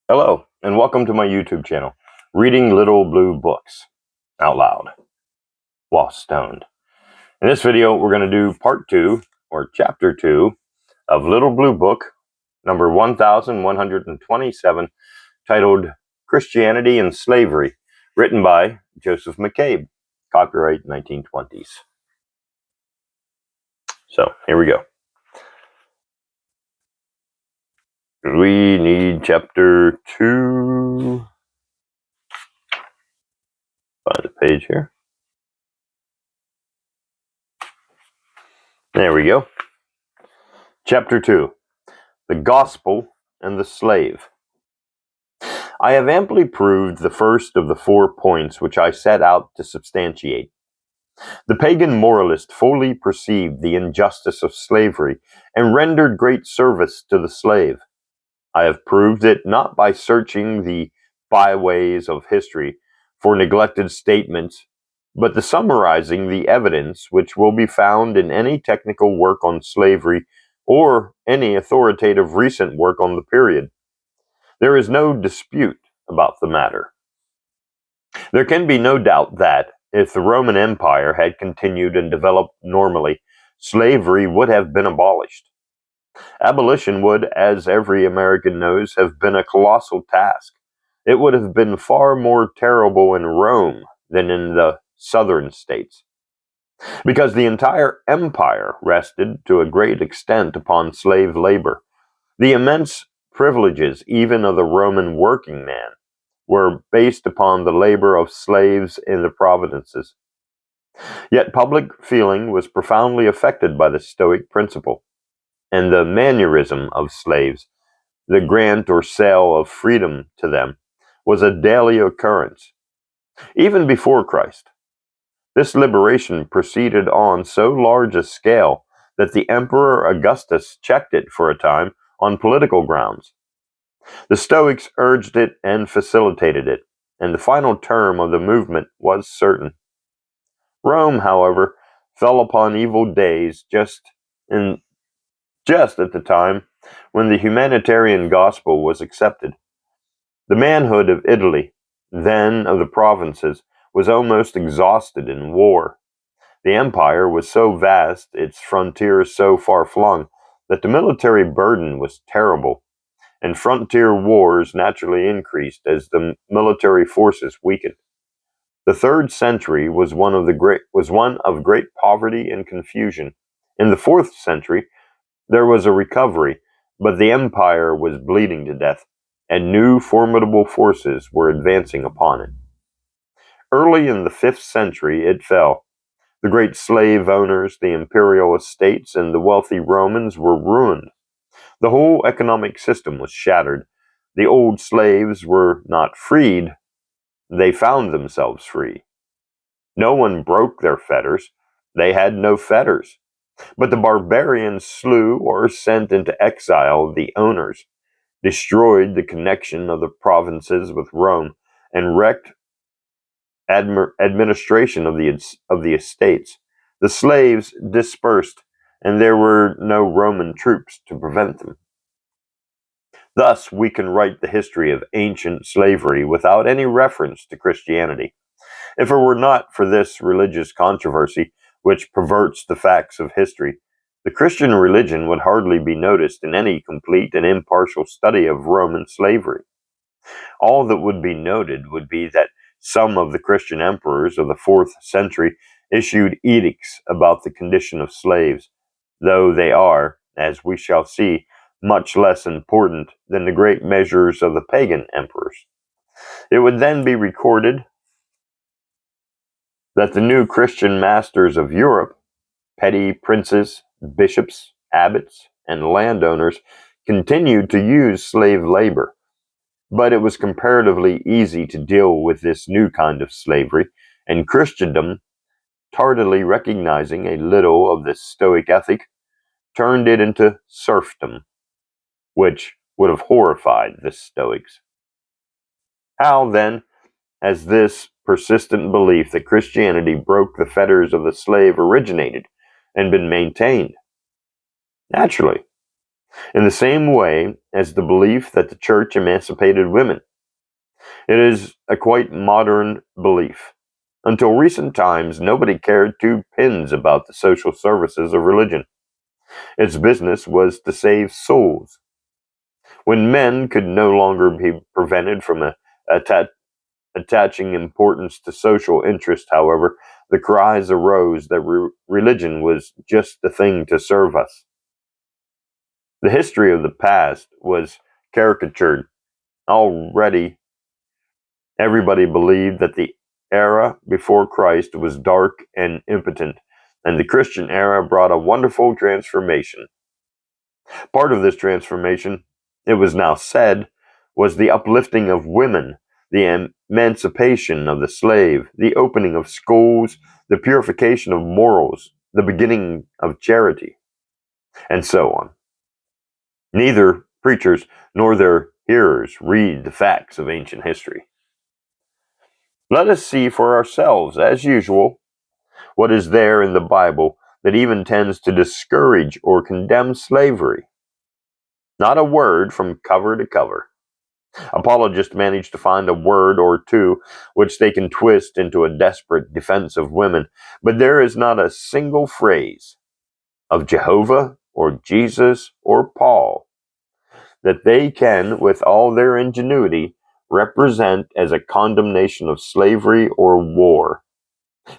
Hello, and welcome to my YouTube channel, Reading Little Blue Books Out Loud While Stoned. In this video, we're going to do part 2, or chapter 2, of Little Blue Book, number 1127, titled Christianity and Slavery, written by Joseph McCabe, copyright 1920s. So, here we go. We need chapter 2. Find the page here. There we go. Chapter 2. The Gospel and the Slave. I have amply proved the first of the 4 points which I set out to substantiate. The pagan moralist fully perceived the injustice of slavery and rendered great service to the slave. I have proved it not by searching the byways of history for neglected statements, but the summarizing the evidence which will be found in any technical work on slavery or any authoritative recent work on the period. There is no dispute about the matter. There can be no doubt that, if the Roman Empire had continued and developed normally, slavery would have been abolished. Abolition would, as every American knows, have been a colossal task. It would have been far more terrible in Rome than in the southern states, because the entire empire rested to a great extent upon slave labor. The immense privileges even of the Roman working man were based upon the labor of slaves in the provinces. Yet public feeling was profoundly affected by the Stoic principle, and the mannerism of slaves, the grant or sale of freedom to them, was a daily occurrence. Even before Christ, this liberation proceeded on so large a scale that the Emperor Augustus checked it for a time on political grounds. The Stoics urged it and facilitated it, and the final term of the movement was certain. Rome, however, fell upon evil days just at the time when the humanitarian gospel was accepted. The manhood of Italy, then of the provinces, was almost exhausted in war. The empire was so vast, its frontiers so far-flung, that the military burden was terrible, and frontier wars naturally increased as the military forces weakened. The 3rd century was one of great poverty and confusion. In the 4th century, there was a recovery, but the empire was bleeding to death, and new formidable forces were advancing upon it. Early in the 5th century, it fell. The great slave owners, the imperial estates, and the wealthy Romans were ruined. The whole economic system was shattered. The old slaves were not freed. They found themselves free. No one broke their fetters. They had no fetters. But the barbarians slew or sent into exile the owners, destroyed the connection of the provinces with Rome, and wrecked administration of the estates. The slaves dispersed, and there were no Roman troops to prevent them. Thus, we can write the history of ancient slavery without any reference to Christianity. If it were not for this religious controversy, which perverts the facts of history, the Christian religion would hardly be noticed in any complete and impartial study of Roman slavery. All that would be noted would be that some of the Christian emperors of the 4th century issued edicts about the condition of slaves, though they are, as we shall see, much less important than the great measures of the pagan emperors. It would then be recorded that the new Christian masters of Europe, petty princes, bishops, abbots, and landowners, continued to use slave labor, but it was comparatively easy to deal with this new kind of slavery, and Christendom, tardily recognizing a little of the Stoic ethic, turned it into serfdom, which would have horrified the Stoics. How, then, has this persistent belief that Christianity broke the fetters of the slave originated and been maintained? Naturally, in the same way as the belief that the church emancipated women. It is a quite modern belief. Until recent times, nobody cared two pins about the social services of religion. Its business was to save souls. When men could no longer be prevented from attaching importance to social interest, however, the cries arose that religion was just the thing to serve us. The history of the past was caricatured. Already, everybody believed that the era before Christ was dark and impotent, and the Christian era brought a wonderful transformation. Part of this transformation, it was now said, was the uplifting of women, the emancipation of the slave, the opening of schools, the purification of morals, the beginning of charity, and so on. Neither preachers nor their hearers read the facts of ancient history. Let us see for ourselves, as usual, what is there in the Bible that even tends to discourage or condemn slavery. Not a word from cover to cover. Apologists manage to find a word or two which they can twist into a desperate defense of women, but there is not a single phrase of Jehovah or Jesus or Paul that they can, with all their ingenuity, represent as a condemnation of slavery or war,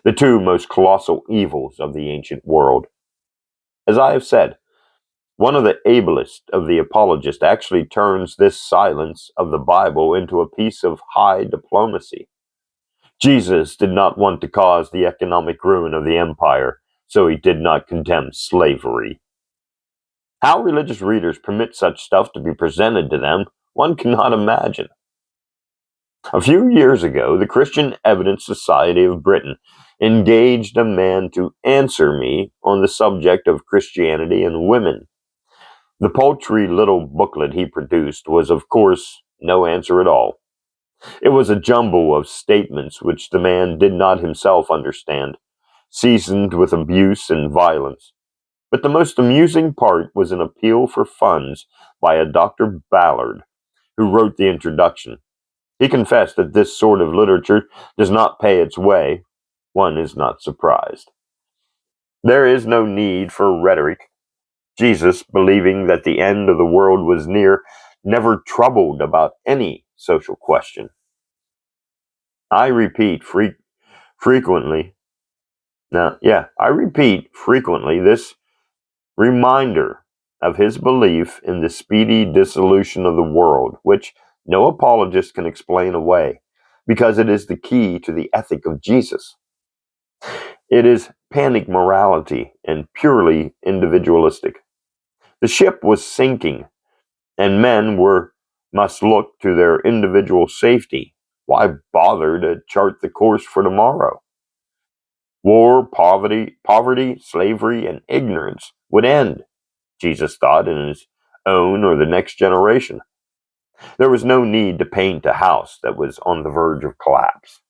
the two most colossal evils of the ancient world. As I have said, one of the ablest of the apologists actually turns this silence of the Bible into a piece of high diplomacy. Jesus did not want to cause the economic ruin of the empire, so he did not condemn slavery. How religious readers permit such stuff to be presented to them, one cannot imagine. A few years ago, the Christian Evidence Society of Britain engaged a man to answer me on the subject of Christianity and women. The paltry little booklet he produced was, of course, no answer at all. It was a jumble of statements which the man did not himself understand, seasoned with abuse and violence. But the most amusing part was an appeal for funds by a Dr. Ballard, who wrote the introduction. He confessed that this sort of literature does not pay its way. One is not surprised. There is no need for rhetoric. Jesus, believing that the end of the world was near, never troubled about any social question. I repeat frequently. I repeat frequently this reminder of his belief in the speedy dissolution of the world, which no apologist can explain away, because it is the key to the ethic of Jesus. It is panic morality and purely individualistic. The ship was sinking, and must look to their individual safety. Why bother to chart the course for tomorrow? War, poverty, slavery, and ignorance would end, Jesus thought, in his own or the next generation. There was no need to paint a house that was on the verge of collapse.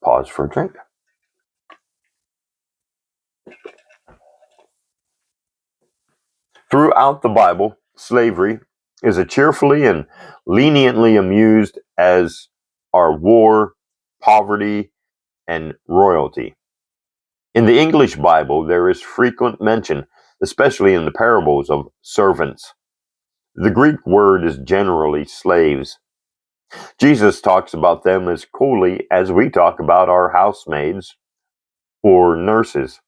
Pause for a drink. Throughout the Bible, slavery is as cheerfully and leniently amused as are war, poverty, and royalty. In the English Bible, there is frequent mention, especially in the parables, of servants. The Greek word is generally slaves. Jesus talks about them as coolly as we talk about our housemaids or nurses.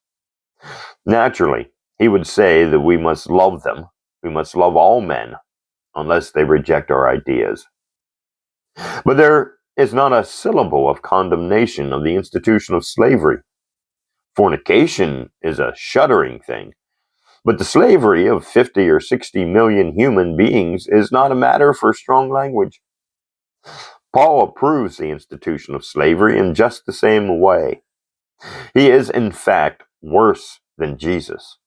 Naturally, he would say that we must love them. We must love all men, unless they reject our ideas. But there is not a syllable of condemnation of the institution of slavery. Fornication is a shuddering thing, but the slavery of 50 or 60 million human beings is not a matter for strong language. Paul approves the institution of slavery in just the same way. He is, in fact, worse than Jesus.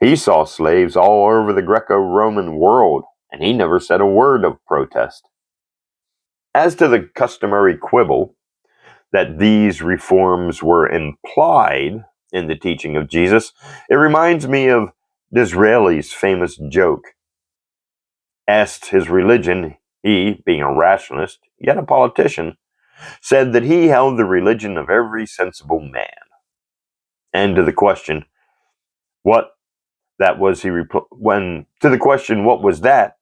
He saw slaves all over the Greco-Roman world, and he never said a word of protest. As to the customary quibble, that these reforms were implied in the teaching of Jesus, it reminds me of Disraeli's famous joke. Asked his religion, he, being a rationalist, yet a politician, said that he held the religion of every sensible man. And to the question, what that was, when to the question, what was that,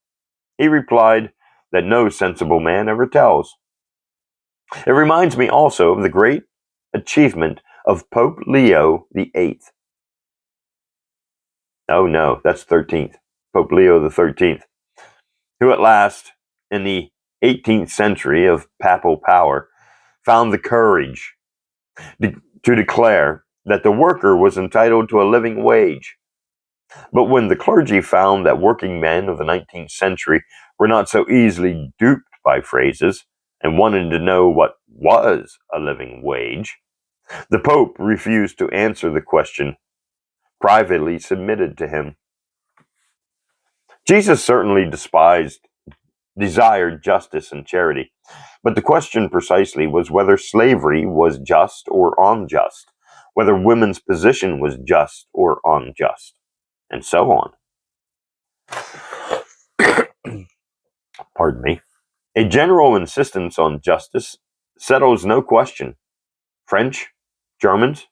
he replied that no sensible man ever tells. It reminds me also of the great achievement of Pope Leo VIII. Oh no, that's 13th. Pope Leo the 13th, who at last, in the 18th century of papal power, found the courage to declare that the worker was entitled to a living wage. But when the clergy found that working men of the 19th century were not so easily duped by phrases and wanted to know what was a living wage, the Pope refused to answer the question privately submitted to him. Jesus certainly desired justice and charity, but the question precisely was whether slavery was just or unjust, whether women's position was just or unjust, and so on. Pardon me. A general insistence on justice settles no question. French, Germans,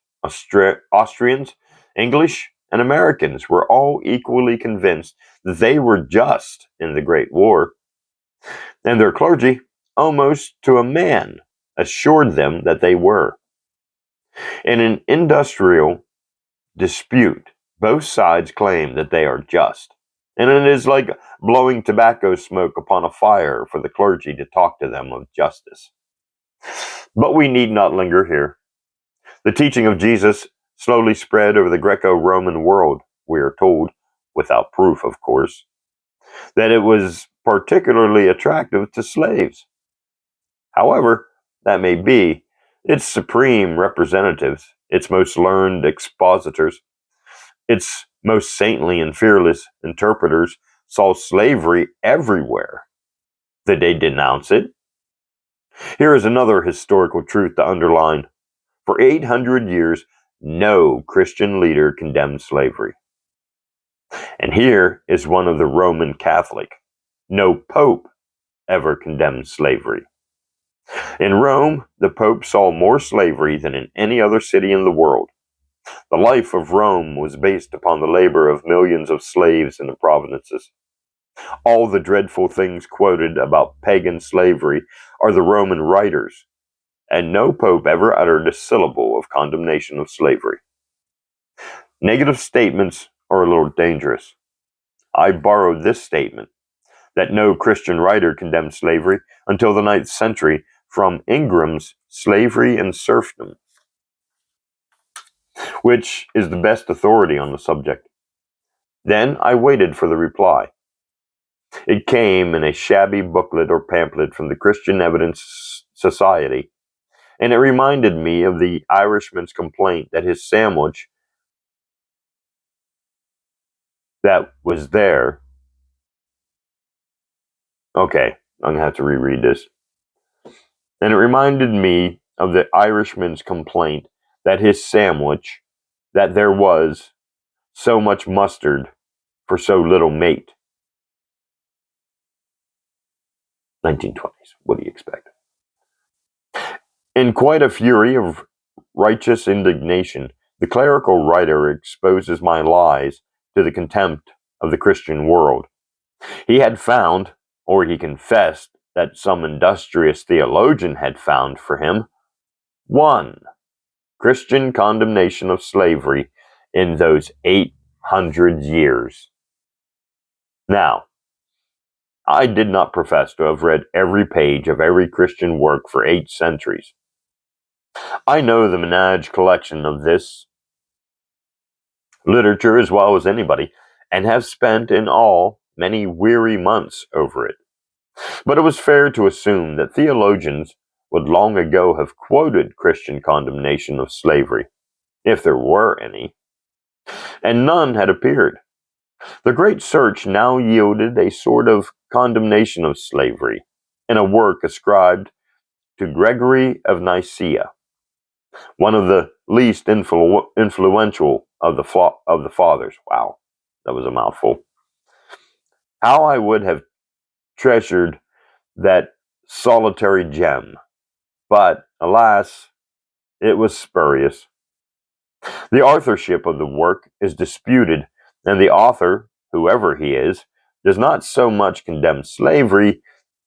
Austrians, English, and Americans were all equally convinced that they were just in the Great War, and their clergy, almost to a man, assured them that they were. In an industrial dispute, both sides claim that they are just, and it is like blowing tobacco smoke upon a fire for the clergy to talk to them of justice. But we need not linger here. The teaching of Jesus slowly spread over the Greco-Roman world, we are told, without proof, of course, that it was particularly attractive to slaves. However that may be, its supreme representatives, its most learned expositors, its most saintly and fearless interpreters saw slavery everywhere. Did they denounce it? Here is another historical truth to underline. For 800 years, no Christian leader condemned slavery. And here is one of the Roman Catholic. No pope ever condemned slavery. In Rome, the Pope saw more slavery than in any other city in the world. The life of Rome was based upon the labor of millions of slaves in the provinces. All the dreadful things quoted about pagan slavery are the Roman writers, and no Pope ever uttered a syllable of condemnation of slavery. Negative statements are a little dangerous. I borrowed this statement, that no Christian writer condemned slavery until the 9th century, from Ingram's Slavery and Serfdom, which is the best authority on the subject. Then I waited for the reply. It came in a shabby booklet or pamphlet from the Christian Evidence Society, and it reminded me of the Irishman's complaint that his sandwich that was there. Okay, I'm going to have to reread this. And it reminded me of the Irishman's complaint that his sandwich, that there was so much mustard for so little mate. 1920s. What do you expect? In quite a fury of righteous indignation, the clerical writer exposes my lies to the contempt of the Christian world. He had found, or he confessed that some industrious theologian had found for him, one Christian condemnation of slavery in those 800 years. Now, I did not profess to have read every page of every Christian work for 8 centuries. I know the Menage collection of this literature as well as anybody, and have spent in all many weary months over it. But it was fair to assume that theologians would long ago have quoted Christian condemnation of slavery, if there were any, and none had appeared. The great search now yielded a sort of condemnation of slavery in a work ascribed to Gregory of Nicaea, one of the least influential of the fathers. Wow, that was a mouthful. How I would have treasured that solitary gem, but alas, it was spurious. The authorship of the work is disputed, and the author, whoever he is, does not so much condemn slavery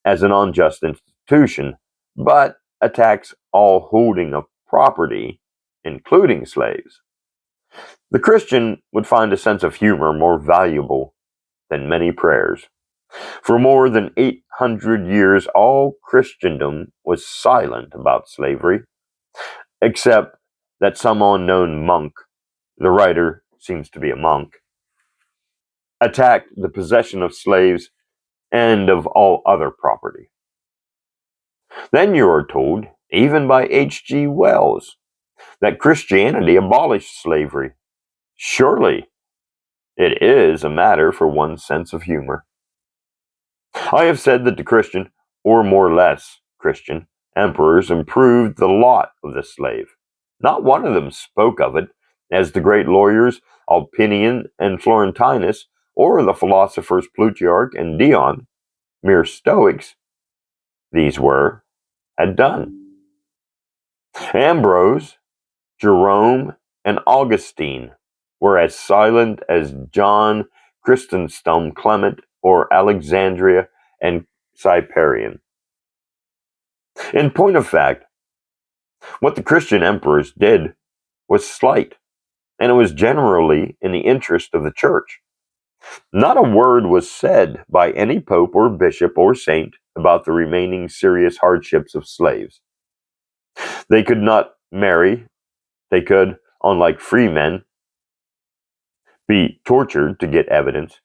as an unjust institution, but attacks all holding of property, including slaves. The Christian would find a sense of humor more valuable than many prayers. For more than 800 years, all Christendom was silent about slavery, except that some unknown monk, the writer seems to be a monk, attacked the possession of slaves and of all other property. Then you are told, even by H.G. Wells, that Christianity abolished slavery. Surely it is a matter for one's sense of humor. I have said that the Christian, or more or less Christian, emperors improved the lot of the slave. Not one of them spoke of it, as the great lawyers Alpinian and Florentinus, or the philosophers Plutarch and Dion, mere Stoics, these were, had done. Ambrose, Jerome, and Augustine were as silent as John Chrysostom Clement or Alexandria and Cyprian. In point of fact, what the Christian emperors did was slight, and it was generally in the interest of the church. Not a word was said by any pope or bishop or saint about the remaining serious hardships of slaves. They could not marry. They could, unlike free men, be tortured to get evidence,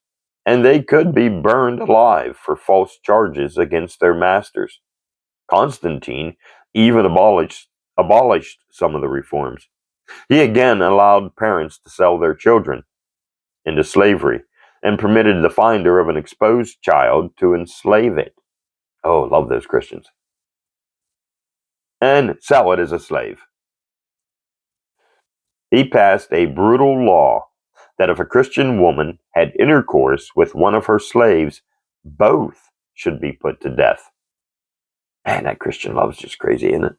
and they could be burned alive for false charges against their masters. Constantine even abolished some of the reforms. He again allowed parents to sell their children into slavery and permitted the finder of an exposed child to enslave it. Oh, love those Christians. And sell it as a slave. He passed a brutal law that if a Christian woman had intercourse with one of her slaves, both should be put to death. Man, that Christian love is just crazy, isn't it?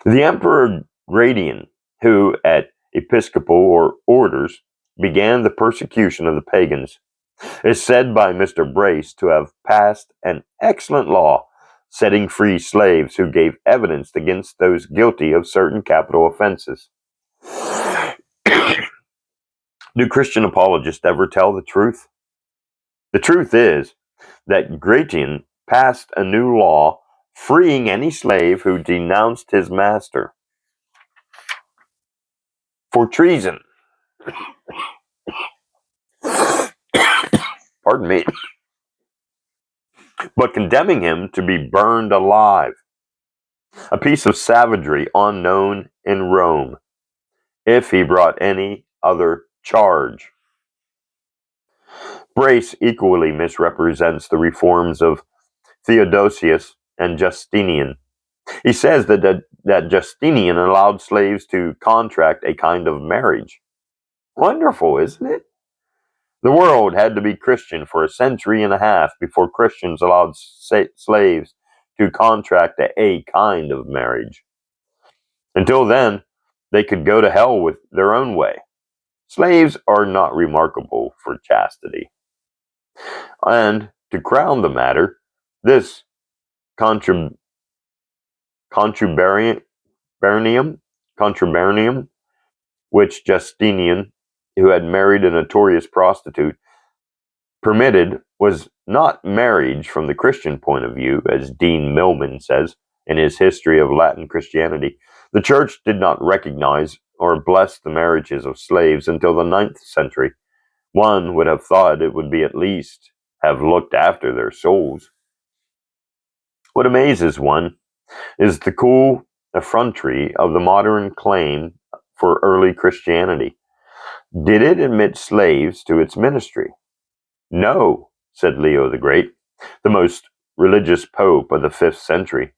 The Emperor Gratian, who at episcopal orders began the persecution of the pagans, is said by Mr. Brace to have passed an excellent law setting free slaves who gave evidence against those guilty of certain capital offenses. Do Christian apologists ever tell the truth? The truth is that Gratian passed a new law freeing any slave who denounced his master for treason. Pardon me. But condemning him to be burned alive, a piece of savagery unknown in Rome, if he brought any other charge. Brace equally misrepresents the reforms of Theodosius and Justinian. He says that Justinian allowed slaves to contract a kind of marriage. Wonderful, isn't it? The world had to be Christian for a century and a half before Christians allowed slaves to contract a kind of marriage. Until then, they could go to hell with their own way. Slaves are not remarkable for chastity. And to crown the matter, this contubernium, which Justinian, who had married a notorious prostitute, permitted, was not marriage from the Christian point of view, as Dean Milman says in his History of Latin Christianity. The church did not recognize or bless the marriages of slaves until the 9th century. One would have thought it would be at least have looked after their souls. What amazes one is the cool effrontery of the modern claim for early Christianity. Did it admit slaves to its ministry? No, said Leo the Great, the most religious pope of the 5th century.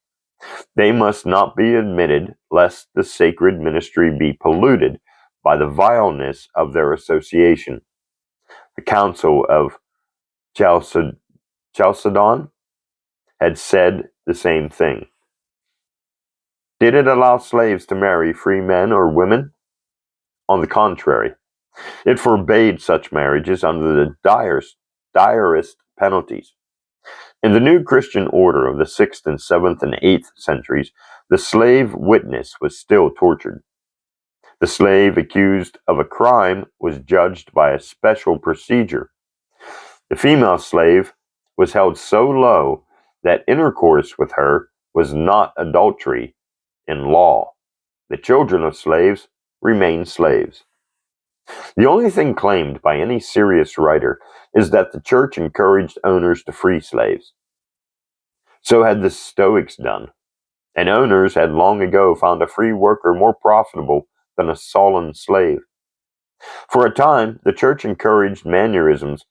They must not be admitted, lest the sacred ministry be polluted by the vileness of their association. The Council of Chalcedon had said the same thing. Did it allow slaves to marry free men or women? On the contrary, it forbade such marriages under the direst penalties. In the new Christian order of the 6th and 7th and 8th centuries, the slave witness was still tortured. The slave accused of a crime was judged by a special procedure. The female slave was held so low that intercourse with her was not adultery in law. The children of slaves remained slaves. The only thing claimed by any serious writer is that the church encouraged owners to free slaves. So had the Stoics done, and owners had long ago found a free worker more profitable than a sullen slave. For a time, the church encouraged mannerisms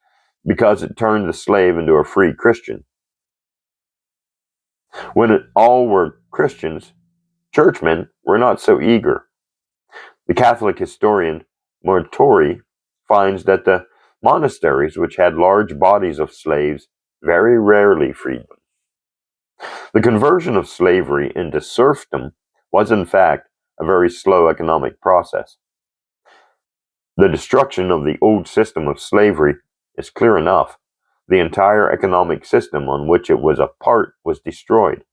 because it turned the slave into a free Christian. When all were Christians, churchmen were not so eager. The Catholic historian Mortori finds that the monasteries which had large bodies of slaves very rarely freed them. The conversion of slavery into serfdom was in fact a very slow economic process. The destruction of the old system of slavery is clear enough. The entire economic system on which it was a part was destroyed.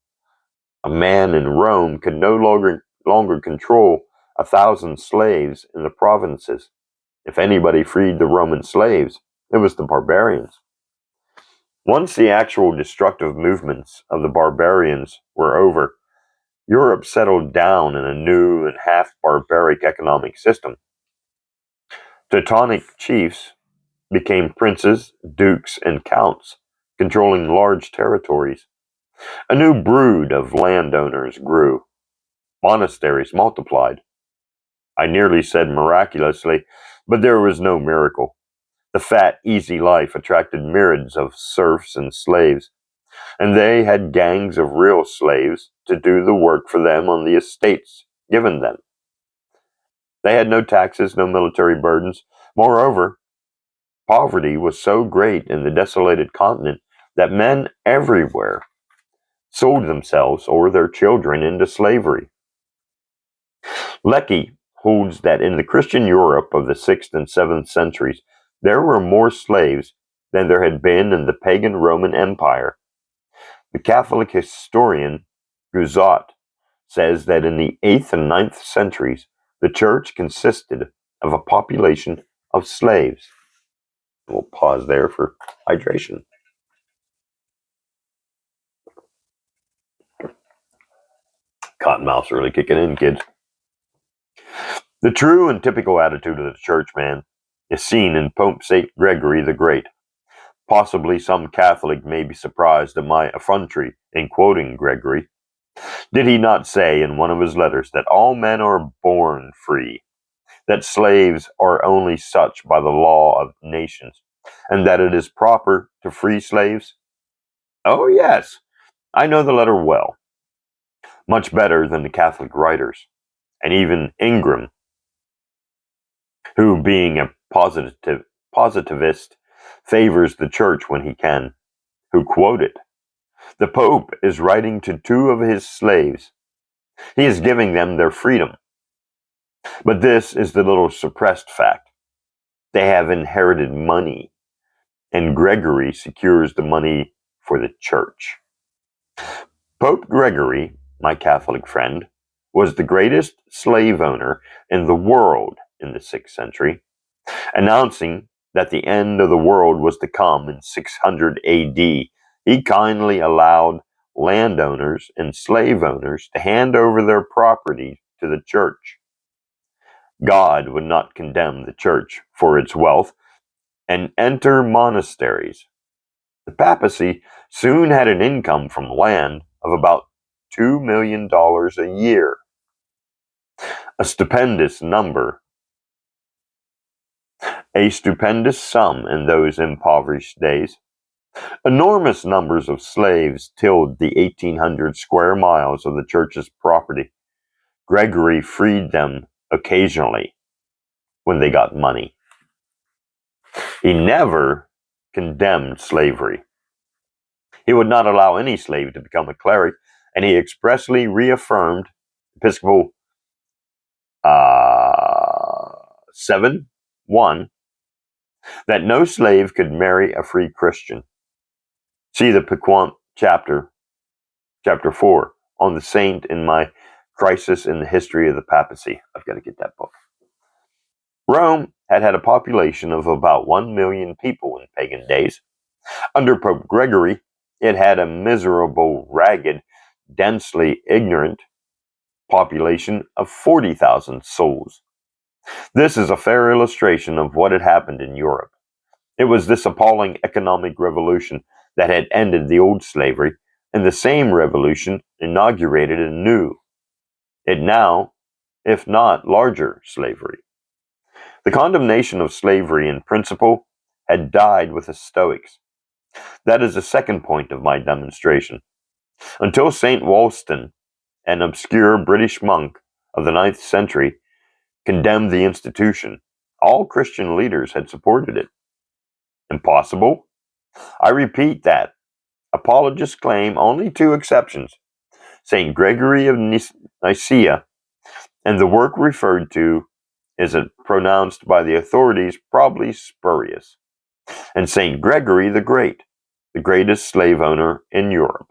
A man in Rome could no longer control 1,000 slaves in the provinces. If anybody freed the Roman slaves, it was the barbarians. Once the actual destructive movements of the barbarians were over, Europe settled down in a new and half-barbaric economic system. Teutonic chiefs became princes, dukes, and counts, controlling large territories. A new brood of landowners grew. Monasteries multiplied. I nearly said miraculously, but there was no miracle. The fat, easy life attracted myriads of serfs and slaves, and they had gangs of real slaves to do the work for them on the estates given them. They had no taxes, no military burdens. Moreover, poverty was so great in the desolated continent that men everywhere sold themselves or their children into slavery. Lecky holds that in the Christian Europe of the 6th and 7th centuries, there were more slaves than there had been in the pagan Roman Empire. The Catholic historian Guzot says that in the 8th and 9th centuries, the church consisted of a population of slaves. We'll pause there for hydration. Cottonmouth's really kicking in, kids. The true and typical attitude of the churchman is seen in Pope St. Gregory the Great. Possibly some Catholic may be surprised at my effrontery in quoting Gregory. Did he not say in one of his letters that all men are born free, that slaves are only such by the law of nations, and that it is proper to free slaves? Oh, yes, I know the letter well, much better than the Catholic writers, and even Ingram, who, being a positivist, favors the church when he can, who quote it. The Pope is writing to two of his slaves. He is giving them their freedom. But this is the little suppressed fact. They have inherited money, and Gregory secures the money for the church. Pope Gregory, my Catholic friend, was the greatest slave owner in the world in the 6th century, announcing that the end of the world was to come in 600 AD. He kindly allowed landowners and slave owners to hand over their property to the church. God would not condemn the church for its wealth and enter monasteries. The papacy soon had an income from land of about $2 million a year. A stupendous number, a stupendous sum in those impoverished days. Enormous numbers of slaves tilled the 1,800 square miles of the church's property. Gregory freed them occasionally when they got money. He never condemned slavery. He would not allow any slave to become a cleric, and he expressly reaffirmed Episcopal 7:1 that no slave could marry a free Christian. See the Pequot chapter 4 on the saint in my Crisis in the History of the Papacy. I've got to get that book. Rome had a population of about 1 million people in pagan days. Under Pope Gregory, it had a miserable, ragged, densely ignorant population of 40,000 souls. This is a fair illustration of what had happened in Europe. It was this appalling economic revolution that had ended the old slavery, and the same revolution inaugurated a new, and now, if not larger, slavery. The condemnation of slavery in principle had died with the Stoics. That is the second point of my demonstration. Until St. Wulstan, an obscure British monk of the 9th century, condemned the institution, all Christian leaders had supported it. Impossible? I repeat that. Apologists claim only two exceptions: St. Gregory of Nicaea, and the work referred to is pronounced by the authorities probably spurious, and St. Gregory the Great, the greatest slave owner in Europe.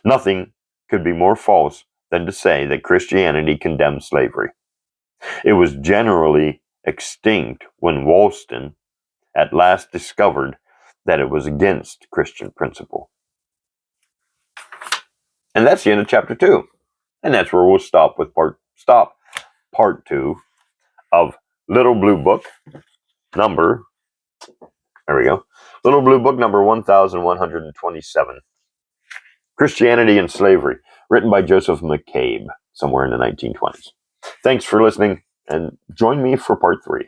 Nothing could be more false than to say that Christianity condemned slavery. It was generally extinct when Wulstan at last discovered that it was against Christian principle. And that's the end of chapter 2. And that's where we'll stop part 2 of Little Blue Book number, there we go, Little Blue Book number 1127. Christianity and Slavery, written by Joseph McCabe, somewhere in the 1920s. Thanks for listening, and join me for part 3.